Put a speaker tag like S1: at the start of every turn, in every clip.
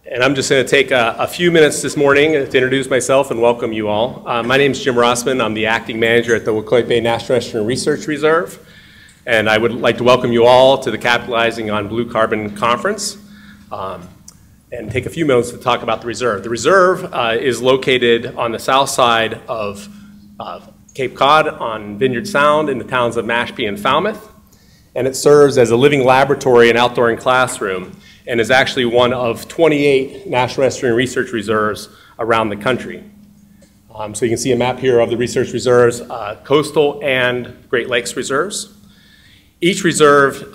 S1: And I'm just going to take a few minutes this morning to introduce myself and welcome you all. My name is Jim Rassman. I'm the acting manager at the Wacoit Bay National Estuarine Research Reserve. And I would like to welcome you all to the Capitalizing on Blue Carbon Conference and take a few minutes to talk about the reserve. The reserve is located on the south side of Cape Cod on Vineyard Sound in the towns of Mashpee and Falmouth. And it serves as a living laboratory and outdoor classroom, and is actually one of 28 National Estuarine Research Reserves around the country. So you can see a map here of the research reserves, coastal and Great Lakes reserves. Each reserve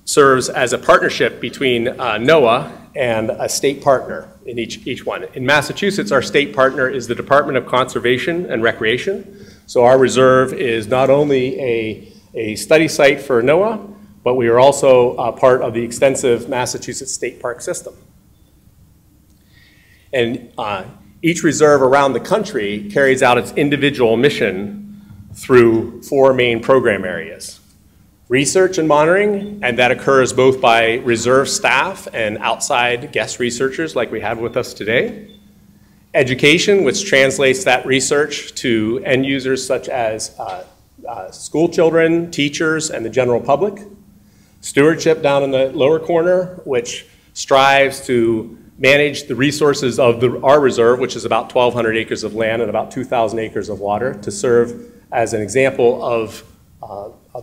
S1: serves as a partnership between NOAA and a state partner in each one. In Massachusetts, our state partner is the Department of Conservation and Recreation. So our reserve is not only a study site for NOAA, but we are also part of the extensive Massachusetts State Park system. And each reserve around the country carries out its individual mission through 4 main program areas. Research and monitoring, and that occurs both by reserve staff and outside guest researchers like we have with us today. Education, which translates that research to end users such as school children, teachers, and the general public. Stewardship down in the lower corner, which strives to manage the resources of our reserve, which is about 1,200 acres of land and about 2,000 acres of water, to serve as an example of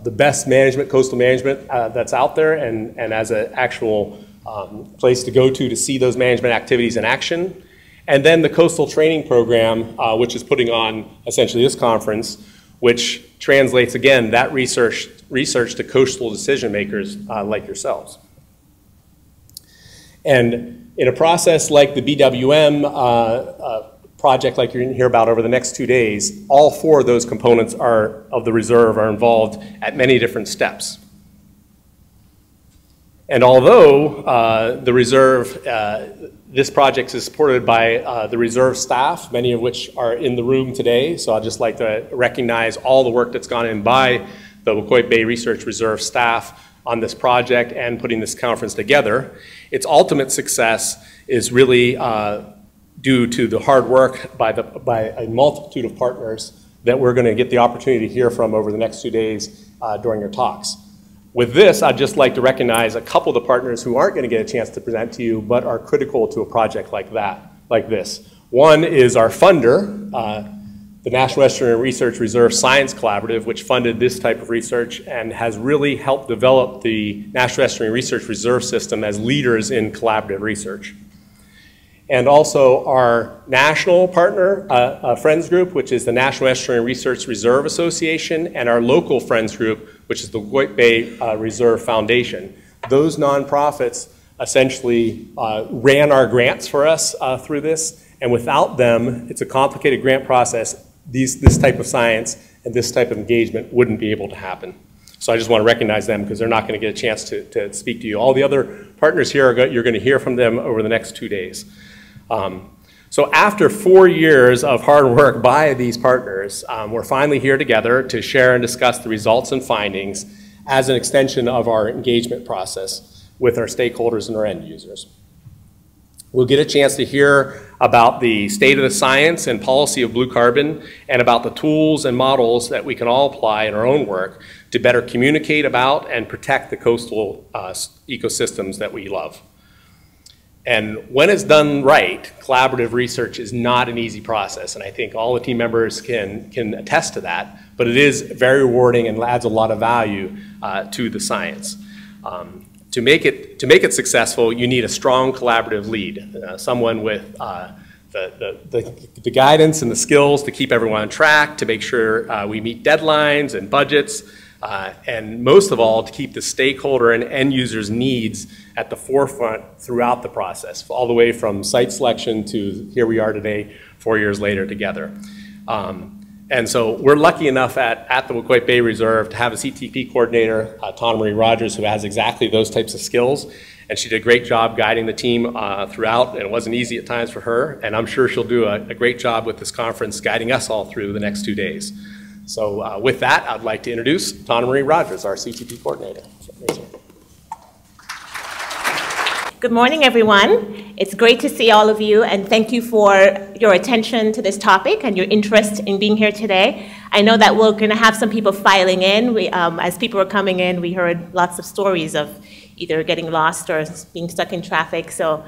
S1: the best management, coastal management that's out there, and as an actual place to go to see those management activities in action. And then the coastal training program, which is putting on essentially this conference, which translates, again, that research to coastal decision makers like yourselves. And in a process like the BWM project like you're going to hear about over the next 2 days, all 4 of those components of the reserve are involved at many different steps. And although the reserve, this project is supported by the reserve staff, many of which are in the room today, so I'd just like to recognize all the work that's gone in by the Wacoit Bay Research Reserve staff on this project and putting this conference together. Its ultimate success is really due to the hard work by a multitude of partners that we're going to get the opportunity to hear from over the next 2 days during your talks. With this, I'd just like to recognize a couple of the partners who aren't going to get a chance to present to you, but are critical to a project like this. One is our funder, the National Estuarine Research Reserve Science Collaborative, which funded this type of research and has really helped develop the National Estuarine Research Reserve system as leaders in collaborative research. And also our national partner, friends group, which is the National Estuarine Research Reserve Association, and our local friends group, which is the Wacoit Bay Reserve Foundation. Those nonprofits essentially ran our grants for us through this, and without them, it's a complicated grant process. This type of science and this type of engagement wouldn't be able to happen. So I just want to recognize them because they're not going to get a chance to speak to you. All the other partners here, you're going to hear from them over the next 2 days. So after 4 years of hard work by these partners, we're finally here together to share and discuss the results and findings as an extension of our engagement process with our stakeholders and our end users. We'll get a chance to hear about the state of the science and policy of blue carbon and about the tools and models that we can all apply in our own work to better communicate about and protect the coastal ecosystems that we love. And when it's done right, collaborative research is not an easy process, and I think all the team members can attest to that, but it is very rewarding and adds a lot of value to the science. To make it successful, you need a strong collaborative lead, someone with the guidance and the skills to keep everyone on track, to make sure we meet deadlines and budgets, and most of all, to keep the stakeholder and end users' needs at the forefront throughout the process, all the way from site selection to here we are today, 4 years later together. And so we're lucky enough at the Wacoit Bay Reserve to have a CTP coordinator, Tonna-Marie Rogers, who has exactly those types of skills. And she did a great job guiding the team throughout, and it wasn't easy at times for her. And I'm sure she'll do a great job with this conference, guiding us all through the next 2 days. So with that, I'd like to introduce Tonna-Marie Rogers, our CTP coordinator.
S2: Good morning, everyone. It's great to see all of you, and thank you for your attention to this topic and your interest in being here today. I know that we're going to have some people filing in. As people were coming in, we heard lots of stories of either getting lost or being stuck in traffic. So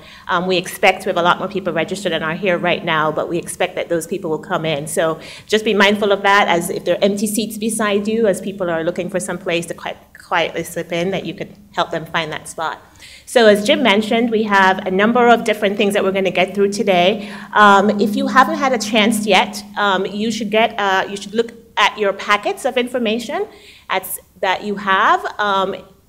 S2: we expect we have a lot more people registered than are here right now, but we expect that those people will come in. So just be mindful of that, as if there are empty seats beside you, as people are looking for some place to quietly slip in, that you could help them find that spot. So as Jim mentioned, we have a number of different things that we're going to get through today. If you haven't had a chance yet, you should look at your packets of information that you have.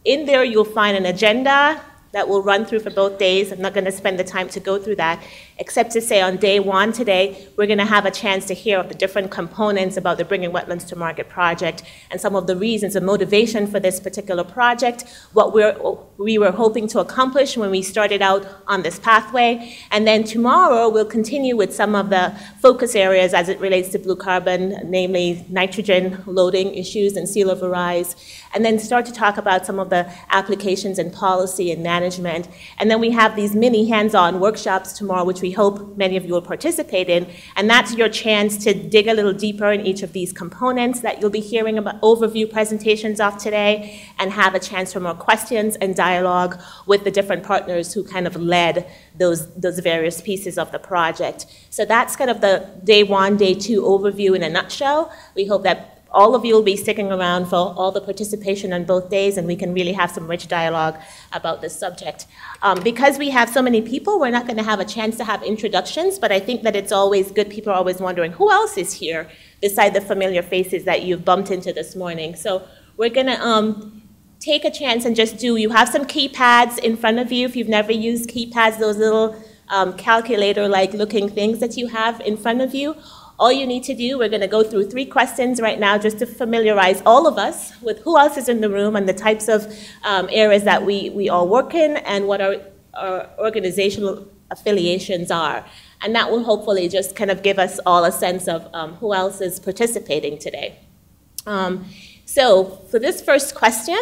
S2: In there, you'll find an agenda that will run through for both days. I'm not going to spend the time to go through that, except to say on day one today, we're going to have a chance to hear of the different components about the Bringing Wetlands to Market project and some of the reasons and motivation for this particular project, what we were hoping to accomplish when we started out on this pathway. And then tomorrow, we'll continue with some of the focus areas as it relates to blue carbon, namely nitrogen loading issues and sea level rise, and then start to talk about some of the applications in policy and management. And then we have these mini hands-on workshops tomorrow, which we hope many of you will participate in. And that's your chance to dig a little deeper in each of these components that you'll be hearing about overview presentations of today, and have a chance for more questions and dialogue with the different partners who kind of led those various pieces of the project. So that's kind of the day one, day two overview in a nutshell. We hope that all of you will be sticking around for all the participation on both days, and we can really have some rich dialogue about this subject. Because we have so many people, we're not going to have a chance to have introductions, but I think that it's always good. People are always wondering, who else is here beside the familiar faces that you've bumped into this morning? So we're going to take a chance and just you have some keypads in front of you. If you've never used keypads, those little calculator-like looking things that you have in front of you, all you need to do, we're going to go through 3 questions right now just to familiarize all of us with who else is in the room and the types of areas that we all work in and what our organizational affiliations are. And that will hopefully just kind of give us all a sense of who else is participating today. So for this first question,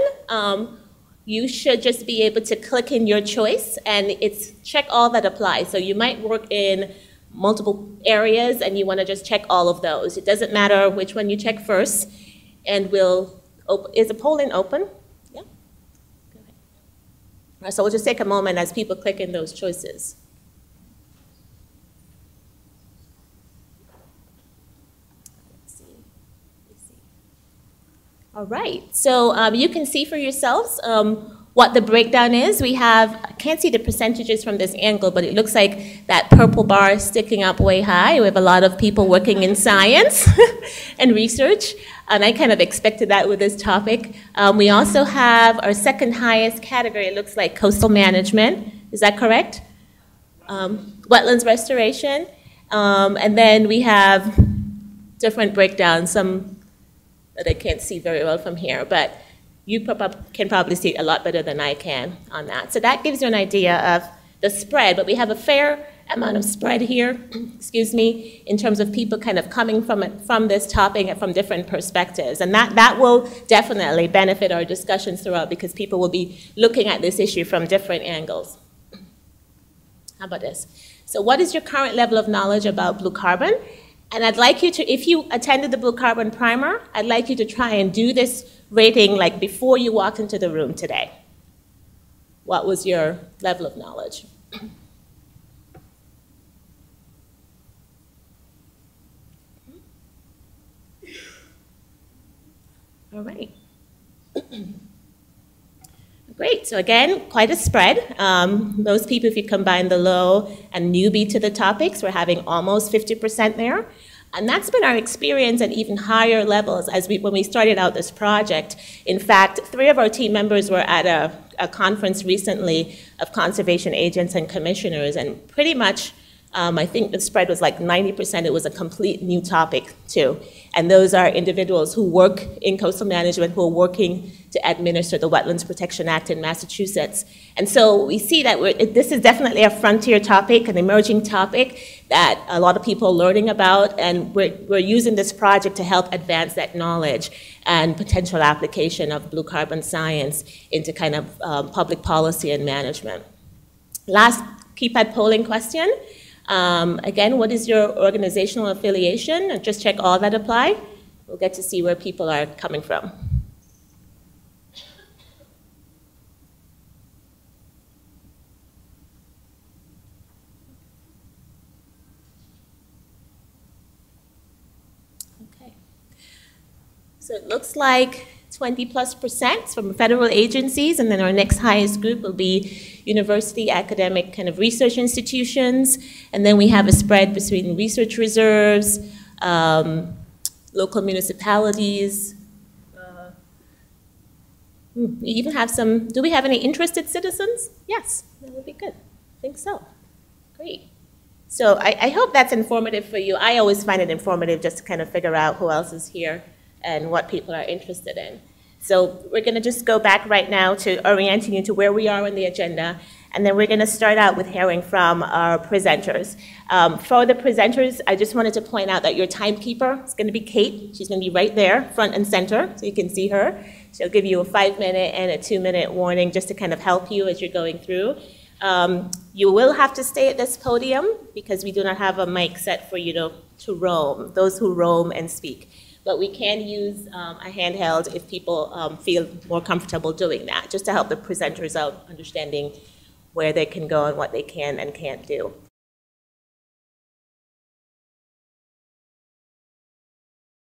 S2: you should just be able to click in your choice, and it's check all that applies. So you might work in multiple areas and you want to just check all of those. It doesn't matter which one you check first, and is the polling open? Yeah? Go ahead. All right, so we'll just take a moment as people click in those choices. Let's see. All right, so you can see for yourselves what the breakdown is. We have, I can't see the percentages from this angle, but it looks like that purple bar is sticking up way high. We have a lot of people working in science and research, and I kind of expected that with this topic. We also have our second highest category, it looks like coastal management. Is that correct? Wetlands restoration. And then we have different breakdowns, some that I can't see very well from here, but you can probably see a lot better than I can on that. So that gives you an idea of the spread, but we have a fair amount of spread here, excuse me, in terms of people kind of coming from this topic and from different perspectives. And that will definitely benefit our discussions throughout, because people will be looking at this issue from different angles. How about this? So what is your current level of knowledge about blue carbon? And I'd like you to, if you attended the blue carbon primer, I'd like you to try and do this rating like before you walked into the room today. What was your level of knowledge? All right. Great, so again, quite a spread. Most people, if you combine the low and newbie to the topics, we're having almost 50% there. And that's been our experience at even higher levels when we started out this project. In fact, 3 of our team members were at a conference recently of conservation agents and commissioners, and pretty much I think the spread was like 90%. It was a complete new topic too. And those are individuals who work in coastal management, who are working to administer the Wetlands Protection Act in Massachusetts. And so we see that this is definitely a frontier topic, an emerging topic that a lot of people are learning about, and we're using this project to help advance that knowledge and potential application of blue carbon science into kind of public policy and management. Last keypad polling question. Again, what is your organizational affiliation? And just check all that apply. We'll get to see where people are coming from. Okay. So it looks like 20+% from federal agencies, and then our next highest group will be university, academic kind of research institutions, and then we have a spread between research reserves, local municipalities. We even have some, do we have any interested citizens? Yes, that would be good. I think so. Great. So I hope that's informative for you. I always find it informative just to kind of figure out who else is here and what people are interested in. So we're going to just go back right now to orienting you to where we are on the agenda, and then we're going to start out with hearing from our presenters. For the presenters, I just wanted to point out that your timekeeper is going to be Kate. She's going to be right there, front and center, so you can see her. She'll give you a 5-minute and a 2-minute warning just to kind of help you as you're going through. You will have to stay at this podium because we do not have a mic set for you to roam, those who roam and speak. But we can use a handheld if people feel more comfortable doing that, just to help the presenters out understanding where they can go and what they can and can't do.